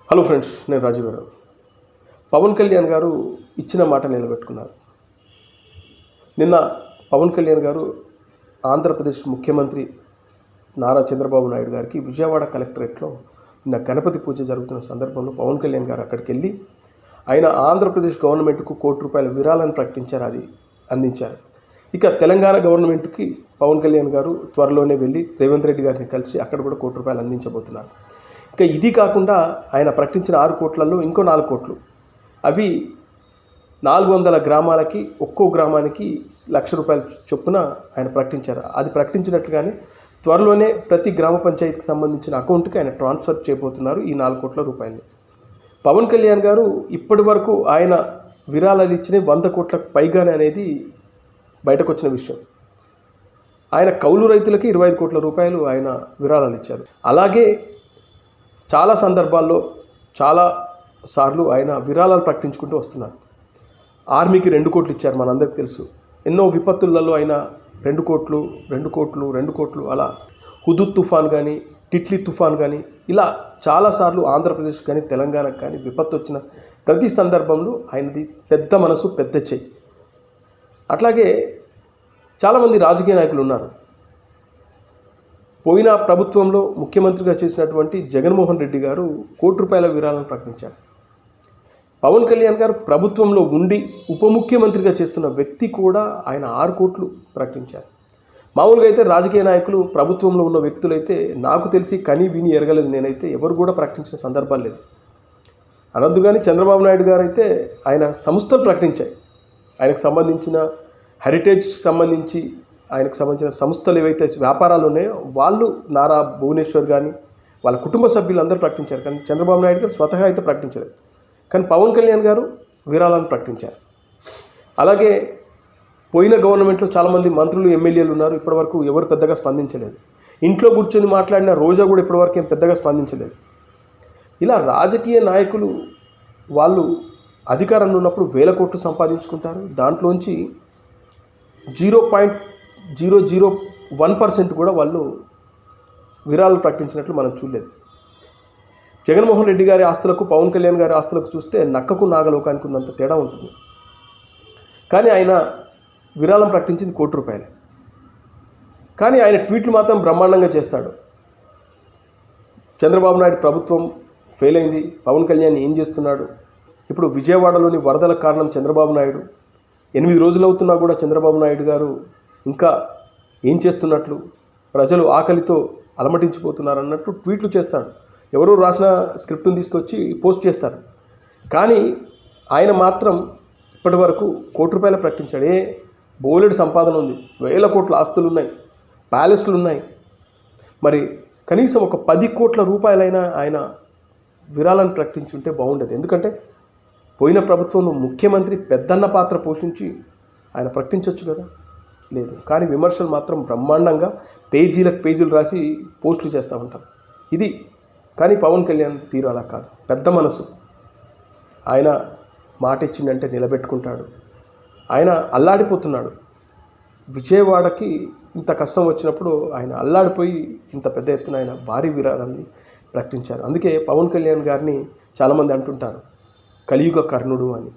Hello friends, నేను రాజీవ్ గారు. పవన్ కళ్యాణ్ గారు ఇచ్చిన మాట నిలబెట్టుకున్నారు. నిన్న పవన్ కళ్యాణ్ గారు ఆంధ్రప్రదేశ్ ముఖ్యమంత్రి నారా చంద్రబాబు నాయుడు గారికి విజయవాడ కలెక్టరేట్లో నిన్న గణపతి పూజ జరుగుతున్న సందర్భంలో పవన్ కళ్యాణ్ గారు అక్కడికి వెళ్ళి ఆయన ఆంధ్రప్రదేశ్ గవర్నమెంట్కు ₹1 విరాళాన్ని ప్రకటించారు, అది అందించారు. ఇక తెలంగాణ గవర్నమెంట్కి పవన్ కళ్యాణ్ గారు త్వరలోనే వెళ్ళి రేవంత్ రెడ్డి గారిని కలిసి అక్కడ కూడా ₹1 అందించబోతున్నారు. ఇక ఇది కాకుండా ఆయన ప్రకటించిన 6 కోట్లలో ఇంకో 4 కోట్లు, అవి 400 గ్రామాలకి ఒక్కో గ్రామానికి ₹1,00,000 చొప్పున ఆయన ప్రకటించారు. అది ప్రకటించినట్టుగానే త్వరలోనే ప్రతి గ్రామ పంచాయతీకి సంబంధించిన అకౌంట్కి ఆయన ట్రాన్స్ఫర్ చేయబోతున్నారు ఈ ₹4 కోట్ల. పవన్ కళ్యాణ్ గారు ఇప్పటి వరకు ఆయన విరాళాలు ఇచ్చిన 100 కోట్లకు పైగానే అనేది బయటకు వచ్చిన విషయం. ఆయన కౌలు రైతులకి ₹25 కోట్ల ఆయన విరాళాలు ఇచ్చారు. అలాగే చాలా సందర్భాల్లో చాలాసార్లు ఆయన విరాళాలు ప్రకటించుకుంటూ వస్తున్నారు. ఆర్మీకి 2 కోట్లు ఇచ్చారు, మనందరికీ తెలుసు. ఎన్నో విపత్తులలో ఆయన 2 కోట్లు 2 కోట్లు 2 కోట్లు అలా హుదూద్ తుఫాన్ కానీ, టిట్లీ తుఫాన్ కానీ, ఇలా చాలాసార్లు ఆంధ్రప్రదేశ్ కానీ తెలంగాణకు కానీ విపత్తు వచ్చిన ప్రతి సందర్భంలో ఆయనది పెద్ద మనసు, పెద్ద చెయ్యి. అట్లాగే చాలామంది రాజకీయ నాయకులు ఉన్నారు. పోయిన ప్రభుత్వంలో ముఖ్యమంత్రిగా చేసినటువంటి జగన్మోహన్ రెడ్డి గారు ₹1 విరాళాలను ప్రకటించారు. పవన్ కళ్యాణ్ గారు ప్రభుత్వంలో ఉండి ఉప ముఖ్యమంత్రిగా చేస్తున్న వ్యక్తి కూడా ఆయన 6 కోట్లు ప్రకటించారు. మామూలుగా అయితే రాజకీయ నాయకులు ప్రభుత్వంలో ఉన్న వ్యక్తులైతే నాకు తెలిసి కని విని ఎరగలేదు, నేనైతే ఎవరు కూడా ప్రకటించిన సందర్భాలు లేదు. అనొద్దు కానీ చంద్రబాబు నాయుడు గారు అయితే ఆయన సంస్థలు ప్రకటించాయి. ఆయనకు సంబంధించిన హెరిటేజ్ సంబంధించి ఆయనకు సంబంధించిన సంస్థలు ఏవైతే వ్యాపారాలు ఉన్నాయో వాళ్ళు నారా భువనేశ్వర్ కానీ వాళ్ళ కుటుంబ సభ్యులు అందరూ ప్రకటించారు. కానీ చంద్రబాబు నాయుడు గారు స్వతహా అయితే ప్రకటించలేదు. కానీ పవన్ కళ్యాణ్ గారు విరాళాలను ప్రకటించారు. అలాగే పోయిన గవర్నమెంట్లో చాలామంది మంత్రులు, ఎమ్మెల్యేలు ఉన్నారు, ఇప్పటివరకు ఎవరు పెద్దగా స్పందించలేదు. ఇంట్లో కూర్చొని మాట్లాడిన రోజా కూడా ఇప్పటివరకు ఏం పెద్దగా స్పందించలేదు. ఇలా రాజకీయ నాయకులు వాళ్ళు అధికారంలో ఉన్నప్పుడు వేల కోట్లు సంపాదించుకుంటారు. దాంట్లోంచి 0.001% కూడా వాళ్ళు విరాళాలు ప్రకటించినట్లు మనం చూడలేదు. జగన్మోహన్ రెడ్డి గారి ఆస్తులకు పవన్ కళ్యాణ్ గారి ఆస్తులకు చూస్తే నక్కకు నాగలోకానికి ఉన్నంత తేడా ఉంటుంది. కానీ ఆయన విరాళం ప్రకటించింది ₹1. కానీ ఆయన ట్వీట్లు మాత్రం బ్రహ్మాండంగా చేస్తాడు. చంద్రబాబు నాయుడు ప్రభుత్వం ఫెయిల్ అయింది, పవన్ కళ్యాణ్ ఏం చేస్తున్నాడు, ఇప్పుడు విజయవాడలోని వరదలకు కారణం చంద్రబాబు నాయుడు, 8 రోజులు అవుతున్నా కూడా చంద్రబాబు నాయుడు గారు ఇంకా ఏం చేస్తున్నట్లు, ప్రజలు ఆకలితో అలమటించిపోతున్నారు అన్నట్టు ట్వీట్లు చేస్తాడు. ఎవరో రాసిన స్క్రిప్ట్ని తీసుకొచ్చి పోస్ట్ చేస్తారు. కానీ ఆయన మాత్రం ఇప్పటి వరకు ₹1 ప్రకటించాడు. బోలెడు సంపాదన ఉంది, వేల కోట్ల ఆస్తులు ఉన్నాయి, ప్యాలెస్లు ఉన్నాయి. మరి కనీసం ఒక ₹10 కోట్ల ఆయన విరాళాన్ని ప్రకటించుంటే బాగుండేది. ఎందుకంటే పోయిన ప్రభుత్వంలో ముఖ్యమంత్రి పెద్దన్న పాత్ర పోషించి ఆయన ప్రకటించవచ్చు కదా, లేదు. కానీ విమర్శలు మాత్రం బ్రహ్మాండంగా పేజీలకు పేజీలు రాసి పోస్టులు చేస్తూ ఉంటారు. ఇది కానీ పవన్ కళ్యాణ్ తీరు అలా కాదు, పెద్ద మనసు. ఆయన మాట ఇచ్చిందంటే నిలబెట్టుకుంటాడు. ఆయన అల్లాడిపోతున్నాడు. విజయవాడకి ఇంత కష్టం వచ్చినప్పుడు ఆయన అల్లాడిపోయి ఇంత పెద్ద ఎత్తున ఆయన భారీ విరాళాన్ని ప్రకటించారు. అందుకే పవన్ కళ్యాణ్ గారిని చాలామంది అంటుంటారు కలియుగ కర్ణుడు అని.